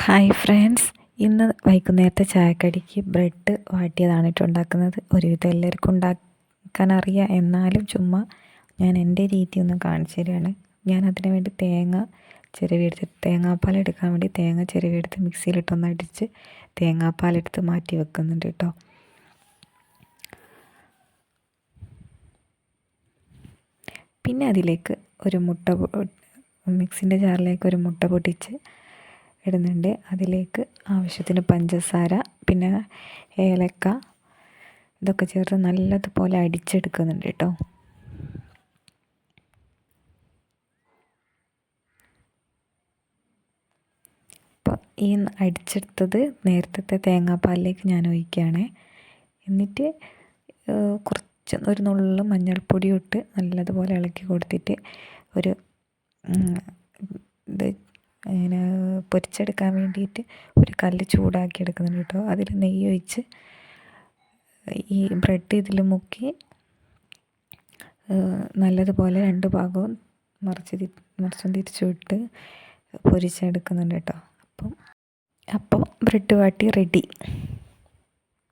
Hi friends, ഇന്ന് വൈകുന്നേരത്തെ ചായക്കടിക്ക് bread വാട്ടിയതാണ് കേട്ടോ ഉണ്ടാക്കുന്നത്. ഒരുവിധം എല്ലാവർക്കും ഉണ്ടാക്കാൻ അറിയാം, എന്നാലും ചുമ്മാ ഞാൻ എൻ്റെ രീതി ഒന്ന് കാണിച്ചു തരികയാണ്. ഞാൻ അതിന് വേണ്ടി തേങ്ങാപ്പാൽ എടുക്കാൻ വേണ്ടി തേങ്ങ ചിരവിയെടുത്ത് മിക്സിയിലിട്ടൊന്ന് അടിച്ച് തേങ്ങാപ്പാലെടുത്ത് മാറ്റി വെക്കുന്നുണ്ട് കേട്ടോ. പിന്നെ അതിലേക്ക് ഒരു മിക്സിൻ്റെ ജാറിലേക്ക് ഒരു മുട്ട പൊട്ടിച്ച് ഇടുന്നുണ്ട്. അതിലേക്ക് ആവശ്യത്തിന് പഞ്ചസാര, പിന്നെ ഏലക്ക, ഇതൊക്കെ ചേർത്ത് നല്ലതുപോലെ അടിച്ചെടുക്കുന്നുണ്ട് കേട്ടോ. അപ്പോൾ ഈ അടിച്ചെടുത്തത് നേരത്തെ തേങ്ങാപ്പാലിലേക്ക് ഞാൻ ഒഴിക്കുകയാണ്. എന്നിട്ട് ഒരു നുള്ളു മഞ്ഞൾപ്പൊടി ഇട്ട് നല്ലതുപോലെ ഇളക്കി കൊടുത്തിട്ട് ഇങ്ങനെ പൊരിച്ചെടുക്കാൻ വേണ്ടിയിട്ട് ഒരു കല്ല് ചൂടാക്കി എടുക്കുന്നുണ്ട് കേട്ടോ. അതിൽ നെയ്യ് ഒഴിച്ച് ഈ ബ്രെഡ് ഇതിൽ മുക്കി നല്ലതുപോലെ രണ്ട് ഭാഗവും മറിച്ചും തിരിച്ചും ഇട്ട് പൊരിച്ചെടുക്കുന്നുണ്ട് കേട്ടോ. അപ്പോൾ ബ്രെഡ് വാട്ടി റെഡി.